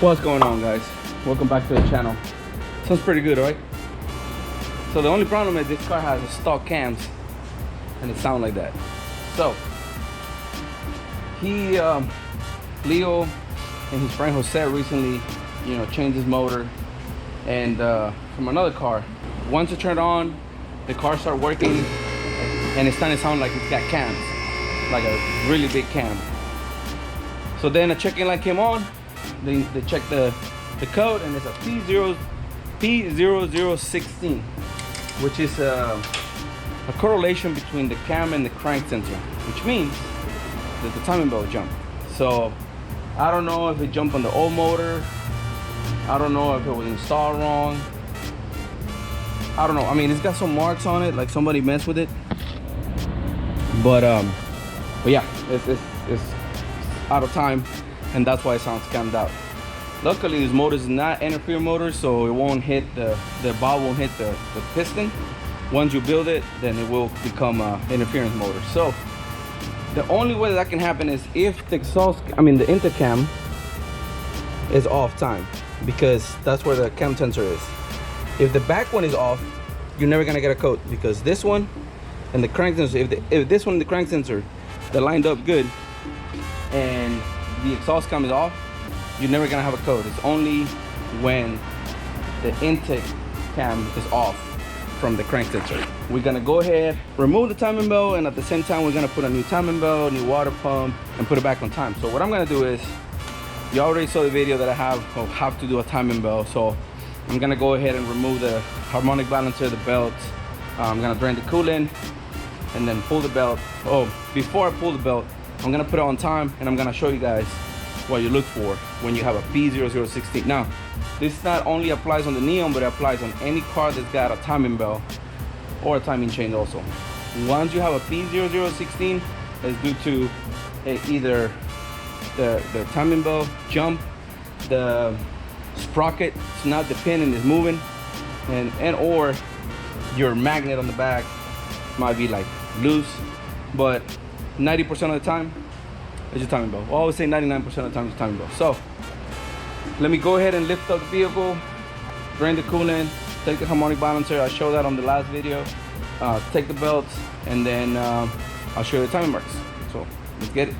What's going on, guys? Welcome back to the channel. Sounds pretty good, right? So the only problem is this car has stock cams and it sounds like that. So Leo and his friend Jose recently, changed his motor, and from another car. Once it turned on, the car started working and it's starting to sound like it's got cams, like a really big cam. So then a check-in light came on. They checked the code, and it's a P0016, which is a correlation between the cam and the crank sensor, which means that the timing belt jumped. So I don't know if it jumped on the old motor. I don't know if it was installed wrong. I don't know. I mean, it's got some marks on it, like somebody messed with it. But yeah, it's out of time, and that's why it sounds cammed out. Luckily, this motor is not interference motor, so it won't hit the valve won't hit the piston. Once you build it, then it will become an interference motor. So the only way that can happen is if the the intercam is off time, because that's where the cam sensor is. If the back one is off, you're never gonna get a code, because this one and the crank sensor, if this one and the crank sensor, they're lined up good, and the exhaust cam is off, you're never gonna have a code. It's only when the intake cam is off from the crank sensor. We're gonna go ahead, remove the timing belt, and at the same time we're gonna put a new timing belt, new water pump, and put it back on time. So what I'm gonna do is, you already saw the video that I have of how to do a timing belt. So I'm gonna go ahead and remove the harmonic balancer, the belt. I'm gonna drain the coolant and then pull the belt. Oh, before I pull the belt, I'm gonna put it on time, and I'm gonna show you guys what you look for when you have a P0016. Now, this not only applies on the Neon, but it applies on any car that's got a timing belt or a timing chain also. Once you have a P0016, it's due to either the timing belt jump, the sprocket snap the pin and is moving, and or your magnet on the back might be like loose. But 90% of the time it's your timing belt. I always say 99% of the time it's timing belt. So let me go ahead and lift up the vehicle, drain the coolant, take the harmonic balancer. I showed that on the last video. Take the belts, and then I'll show you the timing marks. So let's get it.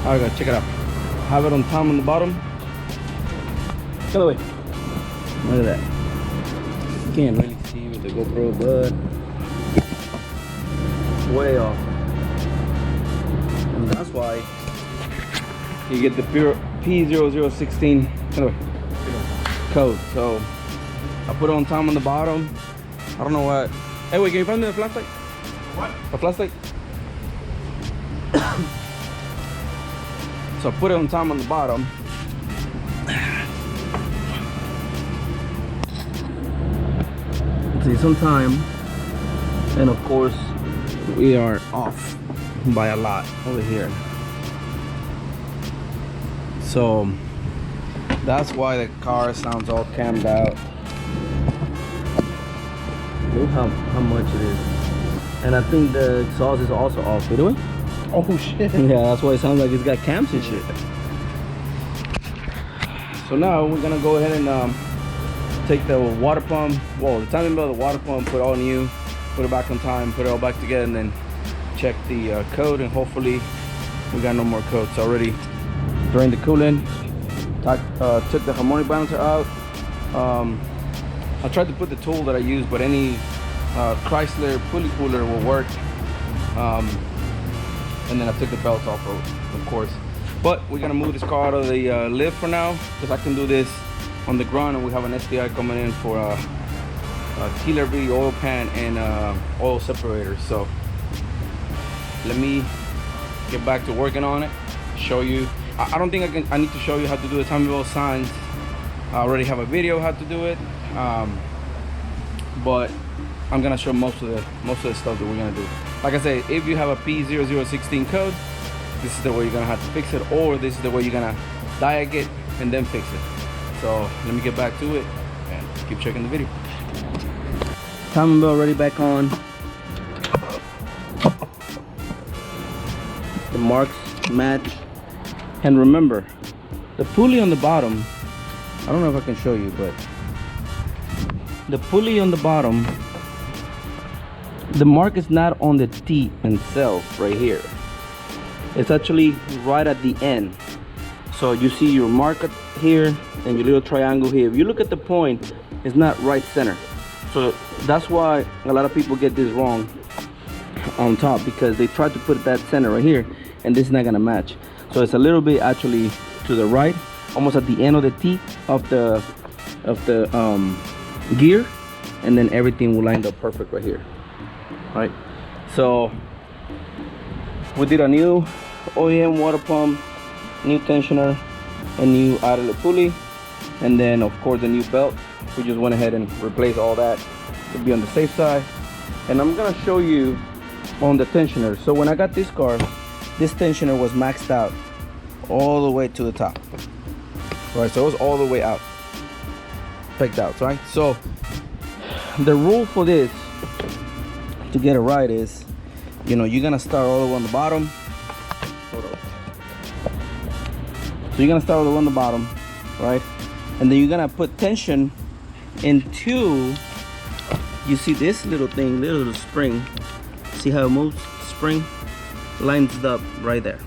Alright guys, check it out. Have it on time on the bottom. Get away. Look at that. Can't really see with the GoPro, but way off. And that's why you get the P0016 code. So I put it on time on the bottom. I don't know what. Hey, wait, can you find me a flashlight? What? A flashlight? So I put it on time on the bottom. See some time, and of course we are off by a lot over here. So that's why the car sounds all cammed out. Look how much it is. And I think the exhaust is also off, by the way. Oh shit. Yeah, that's why it sounds like it's got cams and shit. So now we're gonna go ahead and take the water pump, the timing belt, the water pump, put it all new, put it back on time, put it all back together, and then check the code, and hopefully we got no more codes. So already drained the coolant, took the harmonic balancer out. I tried to put the tool that I use, but any Chrysler pulley puller will work. And then I took the belts off, of course. But we're gonna move this car out of the lift for now, because I can do this on the ground, and we have an SDI coming in for a Keeler V oil pan and oil separator. So let me get back to working on it, show you. I don't think I need to show you how to do the timing belt signs I already have a video how to do it, but I'm gonna show most of the stuff that we're gonna do. Like I said, if you have a P0016 code, this is the way you're gonna have to fix it, or this is the way you're gonna diag it and then fix it. So let me get back to it and keep checking the video. Timing belt already back on. The marks match. And remember, the pulley on the bottom, I don't know if I can show you, but the pulley on the bottom, the mark is not on the teeth itself right here. It's actually right at the end. So you see your mark here and your little triangle here. If you look at the point, it's not right center. So that's why a lot of people get this wrong on top, because they try to put that center right here and this is not gonna match. So it's a little bit actually to the right, almost at the end of the teeth of the gear, and then everything will line up perfect right here. Right, so we did a new OEM water pump, new tensioner, a new idler pulley, and then of course the new belt. We just went ahead and replaced all that to be on the safe side. And I'm gonna show you on the tensioner. So when I got this car, this tensioner was maxed out all the way to the top. Right, so it was all the way out, pegged out, right? So the rule for this to get it right is, you know, you're gonna start all the way on the bottom. So you're gonna start all the way on the bottom, right? And then you're gonna put tension into, you see this little thing, little spring. See how it moves? Spring lines up right there.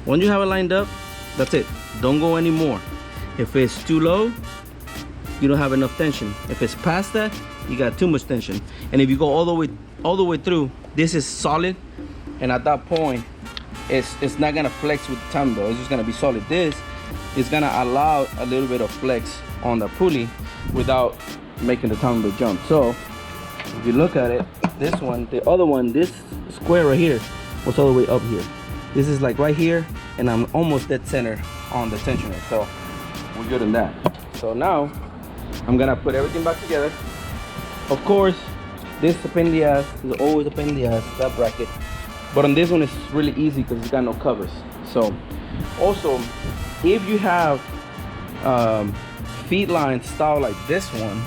Once you have it lined up, that's it. Don't go anymore. If it's too low, you don't have enough tension. If it's past that, you got too much tension. And if you go all the way through, this is solid, and at that point it's not gonna flex with the timing belt. It's just gonna be solid. This is gonna allow a little bit of flex on the pulley without making the timing belt jump. So if you look at it, this one, the other one, this square right here was all the way up here. This is like right here, and I'm almost dead center on the tensioner, so we're good on that. So now I'm gonna put everything back together. Of course, this is a pain in the ass. It's always a pain in the ass, that bracket. But on this one, it's really easy because it's got no covers. So also, if you have feed line style like this one,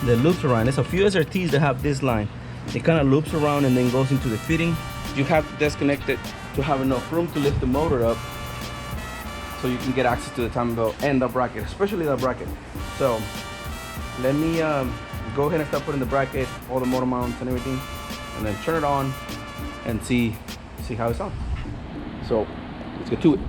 that loops around, there's a few SRTs that have this line. It kind of loops around and then goes into the fitting. You have to disconnect it to have enough room to lift the motor up, so you can get access to the timing belt and the bracket, especially the bracket. So let me go ahead and start putting the bracket, all the motor mounts and everything, and then turn it on and see how it sounds. So let's get to it.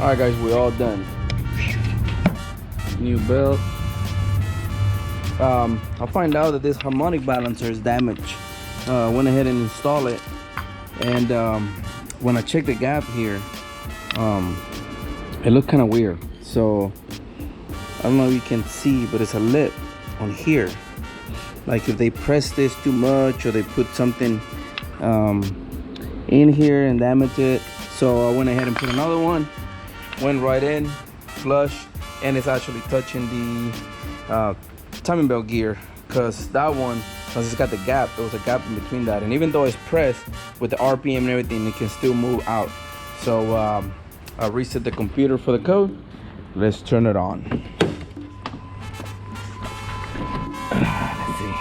All right, guys, we're all done. New belt. I find out that this harmonic balancer is damaged. Went ahead and installed it, and when I checked the gap here, it looked kind of weird. So I don't know if you can see, but it's a lip on here, like if they press this too much or they put something in here and damage it. So I went ahead and put another one, went right in, flush, and it's actually touching the timing belt gear, because that one, because it's got the gap, there was a gap in between that, and even though it's pressed with the RPM and everything, it can still move out. So I reset the computer for the code. Let's turn it on. Let's see.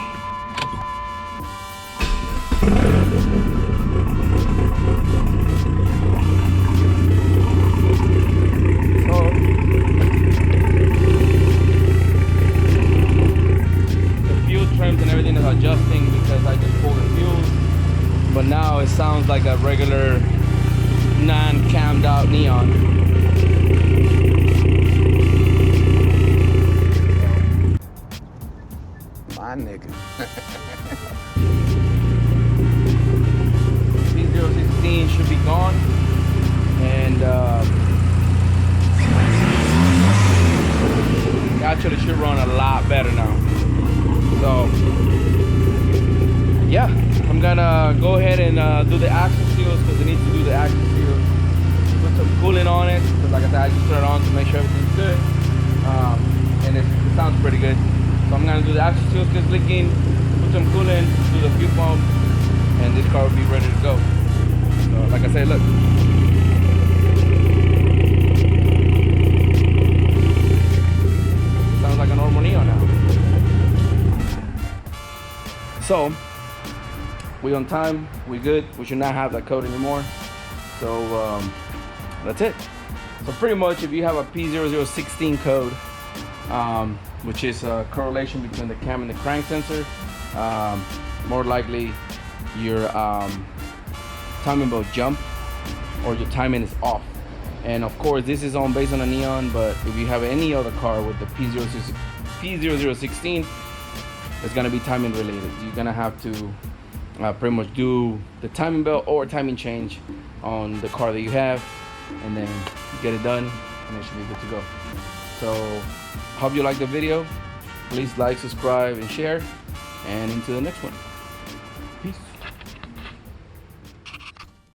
So the fuel trims and everything is adjusting because I just pulled the fuel, but now it sounds like a regular non-cammed out neon. My nigga. P016 should be gone, and actually should run a lot better now. So yeah, I'm gonna go ahead and do the axle seals, because I need to do the axle seals. Put some coolant on it, because like I said, I just turned it on to make sure everything's good, and it sounds pretty good. So I'm gonna do the axle seals, because leaking, put some coolant, do the fuel pump, and this car will be ready to go. So like I said, look. Sounds like a normal neon now. So we on time, we good. We should not have that code anymore. So that's it. So pretty much, if you have a P0016 code, which is a correlation between the cam and the crank sensor, more likely your timing belt jump or your timing is off. And of course, this is based on a neon, but if you have any other car with the P0016, it's gonna be timing related. You're gonna have to pretty much do the timing belt or timing change on the car that you have, and then get it done, and it should be good to go. So hope you like the video. Please like, subscribe, and share, and into the next one. Peace.